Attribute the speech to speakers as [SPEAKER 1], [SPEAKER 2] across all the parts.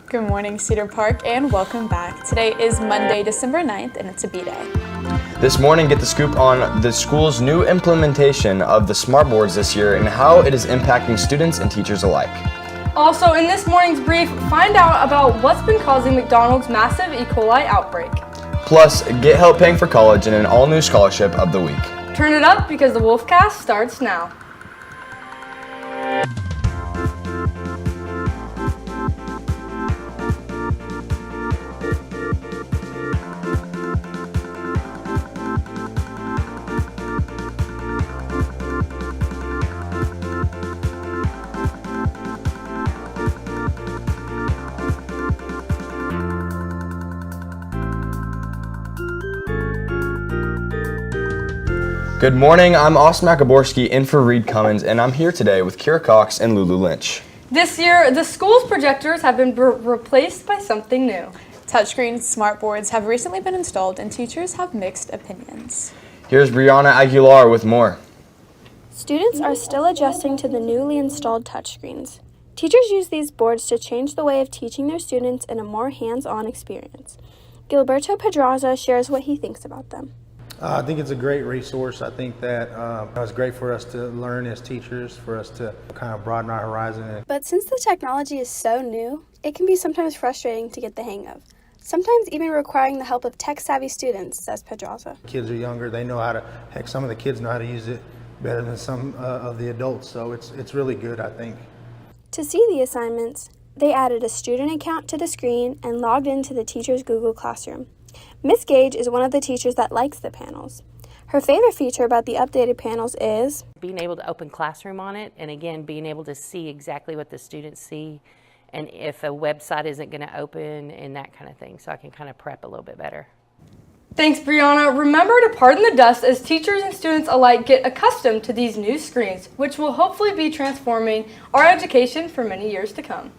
[SPEAKER 1] Good morning, Cedar Park, and welcome back. Today is Monday, December 9th, and it's a B-Day.
[SPEAKER 2] This morning, get the scoop on the school's new implementation of the smart boards this year and how it is impacting students and teachers alike.
[SPEAKER 3] Also, in this morning's brief, find out about what's been causing McDonald's massive E. coli outbreak.
[SPEAKER 2] Plus, get help paying for college and an all-new scholarship of the week.
[SPEAKER 3] Turn it up because the Wolfcast starts now.
[SPEAKER 2] Good morning, I'm Austin Makaborski in for Reed Cummins, and I'm here today with Kira Cox and Lulu Lynch.
[SPEAKER 3] This year, the school's projectors have been replaced by something new.
[SPEAKER 1] Touchscreen smart boards have recently been installed, and teachers have mixed opinions.
[SPEAKER 2] Here's Brianna Aguilar with more.
[SPEAKER 4] Students are still adjusting to the newly installed touchscreens. Teachers use these boards to change the way of teaching their students in a more hands-on experience. Gilberto Pedraza shares what he thinks about them.
[SPEAKER 5] I think it's a great resource. I think that it's great for us to learn as teachers, for us to kind of broaden our horizon.
[SPEAKER 4] But since the technology is so new, it can be sometimes frustrating to get the hang of. Sometimes even requiring the help of tech-savvy students, says Pedraza.
[SPEAKER 5] Kids are younger. They know how to, heck, some of the kids know how to use it better than some of the adults. So it's really good, I think.
[SPEAKER 4] To see the assignments, they added a student account to the screen and logged into the teacher's Google Classroom. Miss Gage is one of the teachers that likes the panels. Her favorite feature about the updated panels is
[SPEAKER 6] being able to open Classroom on it, and again, being able to see exactly what the students see and if a website isn't going to open and that kind of thing, so I can kind of prep a little bit better.
[SPEAKER 3] Thanks, Brianna. Remember to pardon the dust as teachers and students alike get accustomed to these new screens, which will hopefully be transforming our education for many years to come.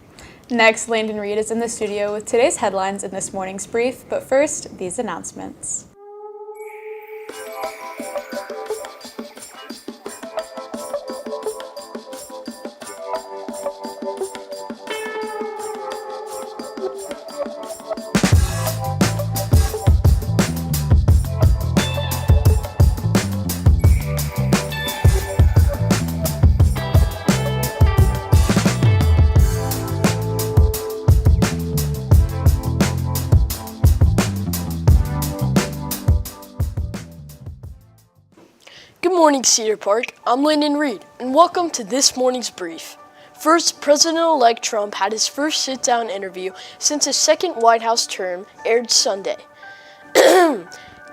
[SPEAKER 1] Next, Landon Reed is in the studio with today's headlines in this morning's brief, but first, these announcements.
[SPEAKER 7] Good morning, Cedar Park. I'm Landon Reed, and welcome to this morning's brief. First, President-elect Trump had his first sit-down interview since his second White House term aired Sunday,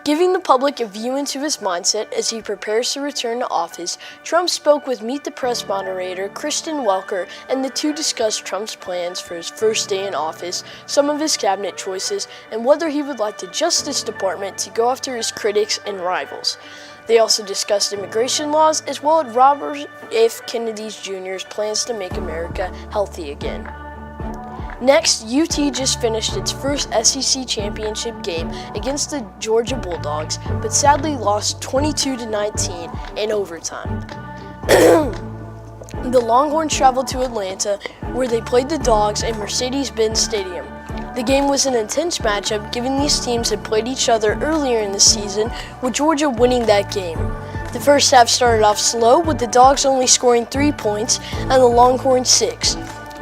[SPEAKER 7] giving the public a view into his mindset as he prepares to return to office. Trump spoke with Meet the Press moderator Kristen Welker, and the two discussed Trump's plans for his first day in office, some of his cabinet choices, and whether he would like the Justice Department to go after his critics and rivals. They also discussed immigration laws as well as Robert F. Kennedy Jr.'s plans to make America healthy again. Next, UT just finished its first SEC championship game against the Georgia Bulldogs, but sadly lost 22-19 in overtime. The Longhorns traveled to Atlanta, where they played the Dogs at Mercedes-Benz Stadium. The game was an intense matchup, given these teams had played each other earlier in the season, with Georgia winning that game. The first half started off slow, with the Dogs only scoring 3 points and the Longhorns 6.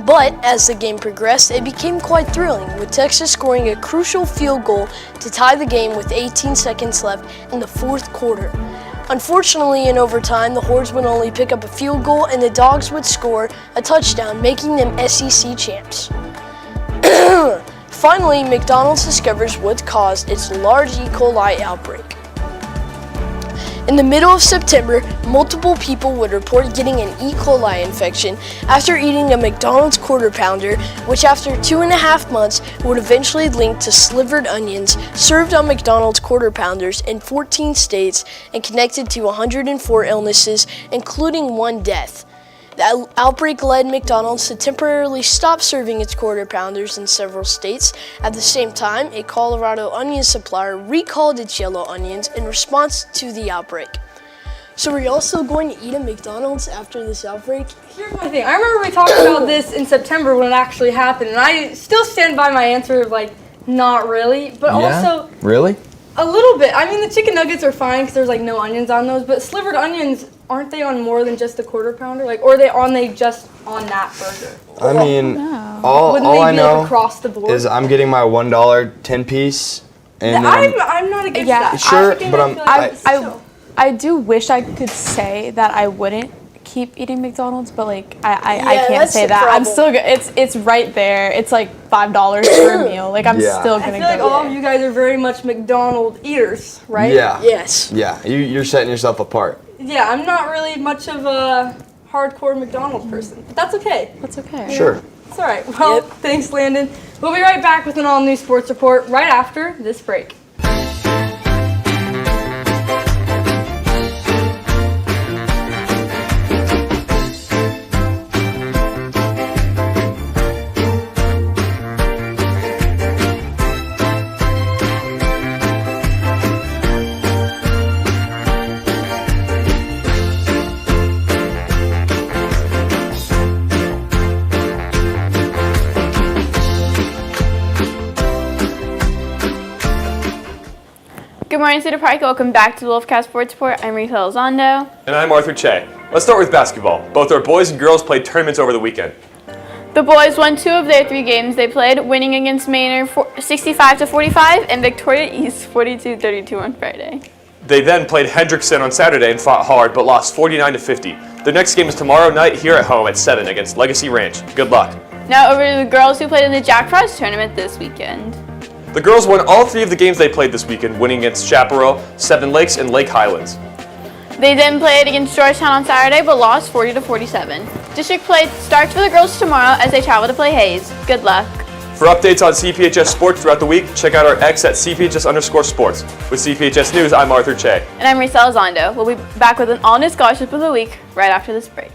[SPEAKER 7] But as the game progressed, it became quite thrilling, with Texas scoring a crucial field goal to tie the game with 18 seconds left in the fourth quarter. Unfortunately, in overtime, the Hordes would only pick up a field goal and the Dogs would score a touchdown, making them SEC champs. Finally, McDonald's discovers what caused its large E. coli outbreak. In the middle of September, multiple people would report getting an E. coli infection after eating a McDonald's Quarter Pounder, which after 2.5 months would eventually link to slivered onions served on McDonald's Quarter Pounders in 14 states and connected to 104 illnesses, including 1 death. The outbreak led McDonald's to temporarily stop serving its Quarter Pounders in several states. At the same time, a Colorado onion supplier recalled its yellow onions in response to the outbreak. So are y'all still going to eat at McDonald's after this outbreak?
[SPEAKER 3] Here's my thing. I remember we talked about this in September when it actually happened, and I still stand by my answer of like, not really, but also
[SPEAKER 2] Really?
[SPEAKER 3] a little bit. I mean, the chicken nuggets are fine because there's like no onions on those, but slivered onions, aren't they on more than just a quarter pounder? Like, or are they just on that burger?
[SPEAKER 2] I mean, all
[SPEAKER 3] Wouldn't they
[SPEAKER 2] I
[SPEAKER 3] be
[SPEAKER 2] know
[SPEAKER 3] like across the board?
[SPEAKER 2] is I'm getting my $1 10-piece, and then
[SPEAKER 3] I'm not against
[SPEAKER 1] Yeah.
[SPEAKER 3] that.
[SPEAKER 2] Sure,
[SPEAKER 3] I think
[SPEAKER 2] but
[SPEAKER 3] I feel like
[SPEAKER 1] I do wish I could say that I wouldn't keep eating McDonald's, but like I can't
[SPEAKER 7] that's
[SPEAKER 1] say
[SPEAKER 7] the
[SPEAKER 1] that. I'm
[SPEAKER 7] problem.
[SPEAKER 1] still it's right there. It's like $5 per meal. Like I'm
[SPEAKER 2] Yeah.
[SPEAKER 1] still
[SPEAKER 3] I
[SPEAKER 1] gonna
[SPEAKER 3] feel like
[SPEAKER 1] go
[SPEAKER 3] all
[SPEAKER 1] there.
[SPEAKER 3] of you guys are very much McDonald's eaters, right?
[SPEAKER 2] yeah,
[SPEAKER 7] Yes.
[SPEAKER 2] yeah, you're setting yourself apart.
[SPEAKER 3] Yeah, I'm not really much of a hardcore McDonald's person, but that's okay.
[SPEAKER 1] That's okay.
[SPEAKER 2] Sure.
[SPEAKER 3] It's all right. Well, thanks, Landon. We'll be right back with an all-new sports report right after this break.
[SPEAKER 8] Good morning, Cedar Park. Welcome back to the Wolfcast Sports Report. I'm Rita Elizondo.
[SPEAKER 9] And I'm Arthur Che. Let's start with basketball. Both our boys and girls played tournaments over the weekend.
[SPEAKER 8] The boys won 2 of their 3 games they played, winning against Manor 65-45 and Victoria East 42-32 on Friday.
[SPEAKER 9] They then played Hendrickson on Saturday and fought hard, but lost 49-50. Their next game is tomorrow night here at home at 7 against Legacy Ranch. Good luck.
[SPEAKER 8] Now over to the girls who played in the Jack Frost tournament this weekend.
[SPEAKER 9] The girls won all 3 of the games they played this weekend, winning against Chaparral, Seven Lakes, and Lake Highlands.
[SPEAKER 8] They then played against Georgetown on Saturday, but lost 40-47. District play starts for the girls tomorrow as they travel to play Hayes. Good luck.
[SPEAKER 9] For updates on CPHS sports throughout the week, check out our X at CPHS_sports. With CPHS News, I'm Arthur Che.
[SPEAKER 8] And I'm Risa Elizondo. We'll be back with an all-new scholarship of the week right after this break.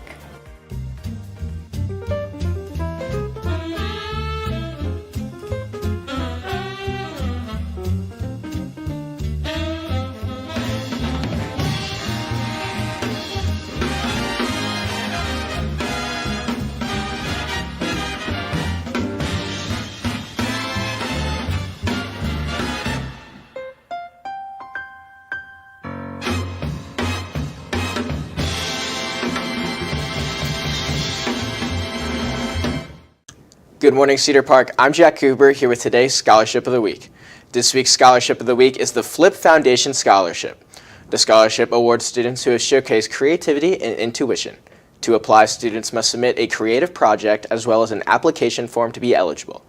[SPEAKER 10] Good morning, Cedar Park. I'm Jack Cooper here with today's Scholarship of the Week. This week's Scholarship of the Week is the Flip Foundation Scholarship. The scholarship awards students who have showcased creativity and intuition. To apply, students must submit a creative project as well as an application form to be eligible.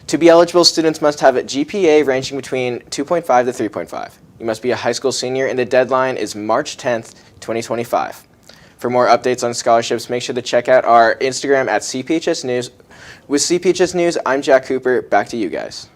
[SPEAKER 10] To be eligible, students must have a GPA ranging between 2.5 to 3.5. You must be a high school senior, and the deadline is March 10th, 2025. For more updates on scholarships, make sure to check out our Instagram at CPHS News. With CPHS News, I'm Jack Cooper. Back to you guys.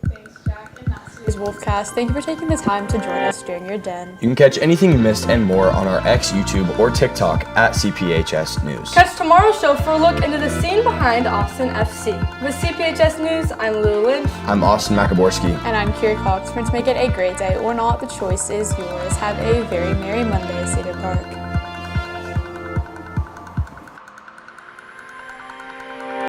[SPEAKER 1] Thanks, Jack, and that's today's Wolfcast. Thank you for taking the time to join us during your den.
[SPEAKER 2] You can catch anything you missed and more on our X, YouTube, or TikTok at CPHS News.
[SPEAKER 3] Catch tomorrow's show for a look into the scene behind Austin FC. With CPHS News, I'm Lou Lynch.
[SPEAKER 2] I'm Austin Makaborski.
[SPEAKER 1] And I'm Kira Cox. Friends, make it a great day or not. The choice is yours. Have a very merry Monday.